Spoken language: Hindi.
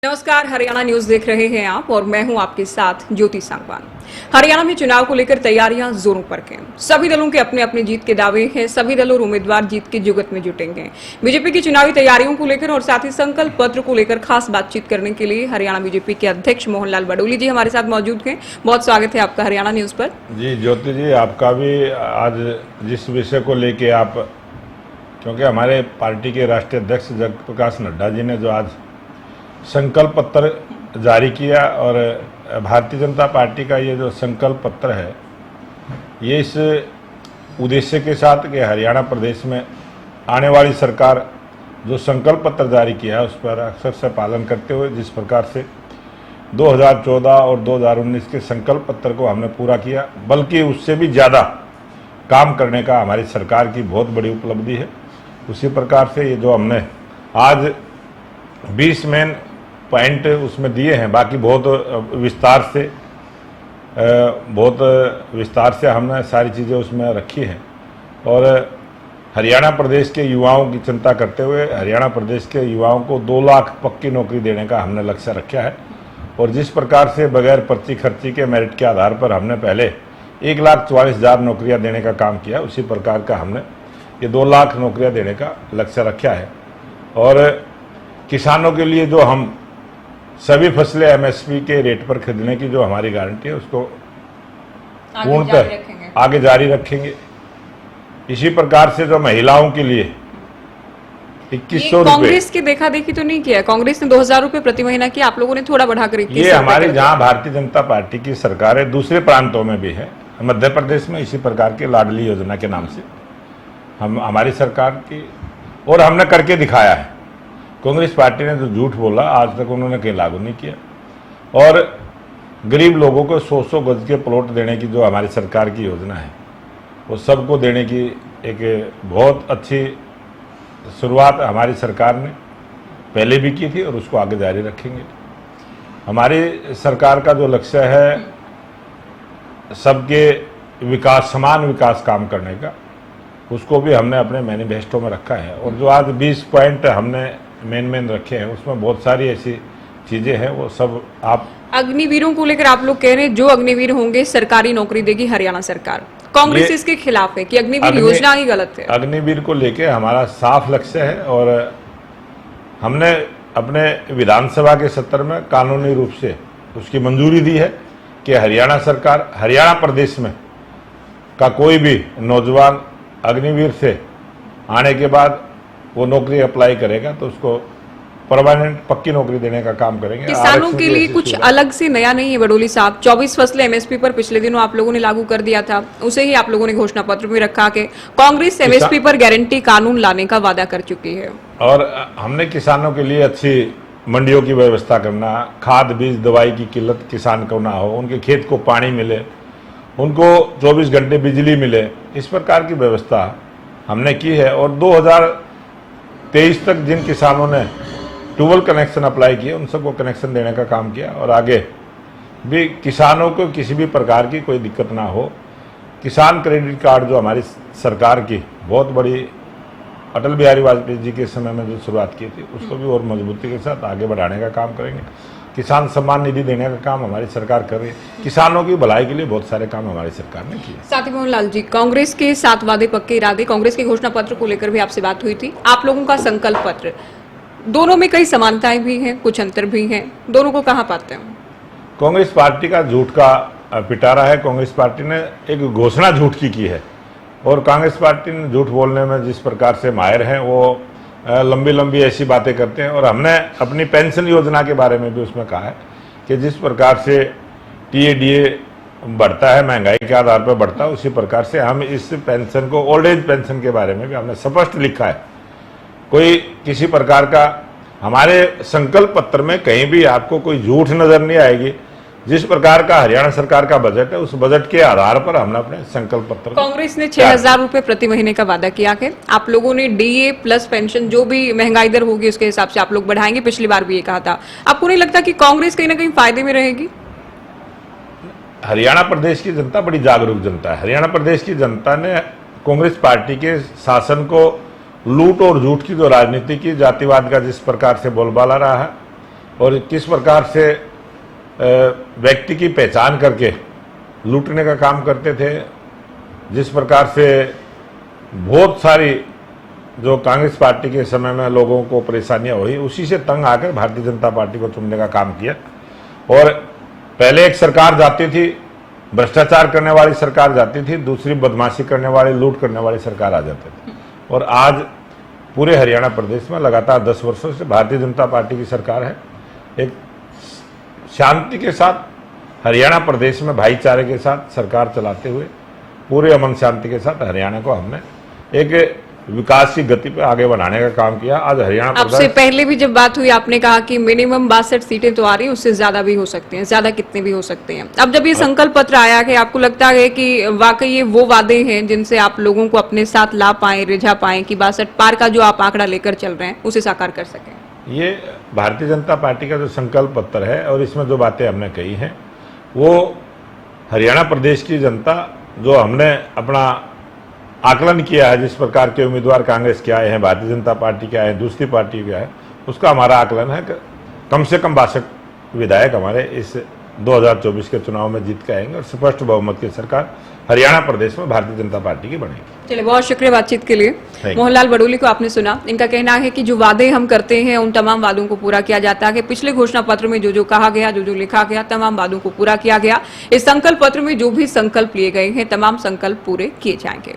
नमस्कार, हरियाणा न्यूज देख रहे हैं आप और मैं हूं आपके साथ ज्योति सांगवान। हरियाणा में चुनाव को लेकर तैयारियां जोरों पर हैं। सभी दलों के अपने अपने जीत के दावे हैं। सभी दल और उम्मीदवार जीत की जुगत में जुटेंगे। बीजेपी की चुनावी तैयारियों को लेकर और साथ ही संकल्प पत्र को लेकर खास बातचीत करने के लिए हरियाणा बीजेपी के अध्यक्ष मोहनलाल बडोली जी हमारे साथ मौजूद हैं। बहुत स्वागत है आपका हरियाणा न्यूज पर। जी ज्योति जी, आपका भी आज जिस विषय को लेके आप, क्योंकि हमारे पार्टी के राष्ट्रीय अध्यक्ष जगत प्रकाश नड्डा जी ने जो आज संकल्प पत्र जारी किया और भारतीय जनता पार्टी का ये जो संकल्प पत्र है, ये इस उद्देश्य के साथ कि हरियाणा प्रदेश में आने वाली सरकार जो संकल्प पत्र जारी किया है उस पर अक्षर से पालन करते हुए जिस प्रकार से 2014 और 2019 के संकल्प पत्र को हमने पूरा किया, बल्कि उससे भी ज़्यादा काम करने का हमारी सरकार की बहुत बड़ी उपलब्धि है। उसी प्रकार से ये जो हमने आज 20 मेन पॉइंट उसमें दिए हैं, बाकी बहुत विस्तार से हमने सारी चीज़ें उसमें रखी हैं और हरियाणा प्रदेश के युवाओं की चिंता करते हुए हरियाणा प्रदेश के युवाओं को 2 लाख पक्की नौकरी देने का हमने लक्ष्य रखा है। और जिस प्रकार से बगैर पर्ची खर्ची के मेरिट के आधार पर हमने पहले 1,44,000 नौकरियां देने का काम किया, उसी प्रकार का हमने ये 2 लाख नौकरियां देने का लक्ष्य रखा है। और किसानों के लिए जो हम सभी फसलें एमएसपी के रेट पर खरीदने की जो हमारी गारंटी है उसको पूर्णतः आगे जारी रखेंगे। इसी प्रकार से जो महिलाओं के लिए 2100 रुपए, कांग्रेस की देखा देखी तो नहीं किया। कांग्रेस ने 2,000 रुपए प्रति महीना किया, आप लोगों ने थोड़ा बढ़ाकर ये हमारी जहां भारतीय जनता पार्टी की सरकार है, दूसरे प्रांतों में भी है। मध्य प्रदेश में इसी प्रकार की लाडली योजना के नाम से हमारी सरकार की, और हमने करके दिखाया है। कांग्रेस पार्टी ने जो झूठ बोला आज तक उन्होंने कहीं लागू नहीं किया। और गरीब लोगों को 100-100 गज के प्लॉट देने की जो हमारी सरकार की योजना है वो सबको देने की एक बहुत अच्छी शुरुआत हमारी सरकार ने पहले भी की थी और उसको आगे जारी रखेंगे। हमारी सरकार का जो लक्ष्य है सबके विकास, समान विकास काम करने का, उसको भी हमने अपने मैनिफेस्टो में रखा है। और जो आज 20 पॉइंट हमने मेन रखे हैं उसमें बहुत सारी ऐसी चीजें हैं, वो सब आप अग्निवीरों को लेकर आप लोग कह रहे हैं जो अग्निवीर होंगे सरकारी नौकरी देगी हरियाणा सरकार। कांग्रेस इसके खिलाफ है कि अग्निवीर योजना ही गलत है। अग्निवीर को लेके हमारा साफ लक्ष्य है और हमने अपने विधानसभा के सत्र में कानूनी रूप से उसकी मंजूरी दी है कि हरियाणा सरकार, हरियाणा प्रदेश में का कोई भी नौजवान अग्निवीर से आने के बाद वो नौकरी अप्लाई करेगा तो उसको परमानेंट पक्की नौकरी देने का काम करेंगे। किसानों के लिए कुछ अलग से नया नहीं है बडोली साहब। 24 फसलें एमएसपी पर पिछले दिनों आप लोगों ने लागू कर दिया था, उसे ही आप लोगों ने घोषणा पत्र में रखा कि कांग्रेस एमएसपी पर गारंटी कानून लाने का वादा कर चुकी है। और हमने किसानों के लिए अच्छी मंडियों की व्यवस्था करना, खाद बीज दवाई की किल्लत किसान को ना हो, उनके खेत को पानी मिले, उनको 24 घंटे बिजली मिले, इस प्रकार की व्यवस्था हमने की है। और 2023 तक जिन किसानों ने ट्यूबवेल कनेक्शन अप्लाई किए उन सबको कनेक्शन देने का काम किया और आगे भी किसानों को किसी भी प्रकार की कोई दिक्कत ना हो। किसान क्रेडिट कार्ड जो हमारी सरकार की बहुत बड़ी अटल बिहारी वाजपेयी जी के समय में जो शुरुआत की थी उसको भी और मजबूती के साथ आगे बढ़ाने का काम करेंगे। किसान सम्मान निधि देने का काम हमारी सरकार कर रही है। किसानों की भलाई के लिए बहुत सारे काम हमारी सरकार ने किए। साथ ही मोहनलाल जी, कांग्रेस के 7 वादे पक्के इरादे, कांग्रेस के घोषणा पत्र को लेकर भी आपसे बात हुई थी। आप लोगों का संकल्प पत्र, दोनों में कई समानताएं भी हैं, कुछ अंतर भी हैं, दोनों को कहां पाते हैं? कांग्रेस पार्टी का झूठ का पिटारा है। कांग्रेस पार्टी ने एक घोषणा झूठ की है और कांग्रेस पार्टी ने झूठ बोलने में जिस प्रकार से माहिर हैं वो लंबी लंबी ऐसी बातें करते हैं। और हमने अपनी पेंशन योजना के बारे में भी उसमें कहा है कि जिस प्रकार से टीएडीए बढ़ता है, महंगाई के आधार पर बढ़ता है, उसी प्रकार से हम इस पेंशन को, ओल्ड एज पेंशन के बारे में भी हमने स्पष्ट लिखा है। कोई किसी प्रकार का हमारे संकल्प पत्र में कहीं भी आपको कोई झूठ नजर नहीं आएगी। जिस प्रकार का हरियाणा सरकार का बजट है उस बजट के आधार पर हमने अपने संकल्प पत्र। कांग्रेस ने 6,000 रुपए प्रति महीने का वादा किया है। आप लोगों ने डीए प्लस पेंशन जो भी महंगाई दर होगी उसके हिसाब से आप लोग बढ़ाएंगे, पिछली बार भी ये कहा था। आपको नहीं लगता कि कांग्रेस कहीं ना कहीं फायदे में रहेगी? हरियाणा प्रदेश की जनता बड़ी जागरूक जनता है। हरियाणा प्रदेश की जनता ने कांग्रेस पार्टी के शासन को लूट और झूठ की जो राजनीति की, जातिवाद का जिस प्रकार से बोलबाला रहा है, और किस प्रकार से व्यक्ति की पहचान करके लूटने का काम करते थे, जिस प्रकार से बहुत सारी जो कांग्रेस पार्टी के समय में लोगों को परेशानियां हुई, उसी से तंग आकर भारतीय जनता पार्टी को चुनने का काम किया। और पहले एक सरकार जाती थी, भ्रष्टाचार करने वाली सरकार जाती थी, दूसरी बदमाशी करने वाली, लूट करने वाली सरकार आ जाती थी। और आज पूरे हरियाणा प्रदेश में लगातार 10 वर्षों से भारतीय जनता पार्टी की सरकार है। एक शांति के साथ हरियाणा प्रदेश में भाईचारे के साथ सरकार चलाते हुए पूरे अमन शांति के साथ हरियाणा को हमने एक विकास की गति पे आगे बढ़ाने का काम किया। आज हरियाणा आपसे पहले भी जब बात हुई आपने कहा कि मिनिमम 62 सीटें तो आ रही, उससे ज्यादा भी हो सकते हैं, ज्यादा कितने भी हो सकते हैं। अब जब ये संकल्प पत्र आया है, आपको लगता है कि वाकई ये वो वादे हैं जिनसे आप लोगों को अपने साथ ला पाए, रिझा पाए कि 62 पार का जो आप आंकड़ा लेकर चल रहे हैं उसे साकार कर सकें? ये भारतीय जनता पार्टी का जो संकल्प पत्र है और इसमें जो बातें हमने कही हैं, वो हरियाणा प्रदेश की जनता जो हमने अपना आकलन किया है, जिस प्रकार के उम्मीदवार कांग्रेस के आए हैं, भारतीय जनता पार्टी के आए हैं, दूसरी पार्टी के आए, उसका हमारा आकलन है कि कम से कम 62 विधायक हमारे इस 2024 के चुनाव में जीत के आएंगे और स्पष्ट बहुमत की सरकार हरियाणा प्रदेश में भारतीय जनता पार्टी की बनेगी। चलिए, बहुत शुक्रिया बातचीत के लिए। मोहनलाल बडोली को आपने सुना, इनका कहना है कि जो वादे हम करते हैं उन तमाम वादों को पूरा किया जाता है। पिछले घोषणा पत्र में जो जो कहा गया, जो जो लिखा गया, तमाम वादों को पूरा किया गया। इस संकल्प पत्र में जो भी संकल्प लिए गए हैं, तमाम संकल्प पूरे किए जाएंगे।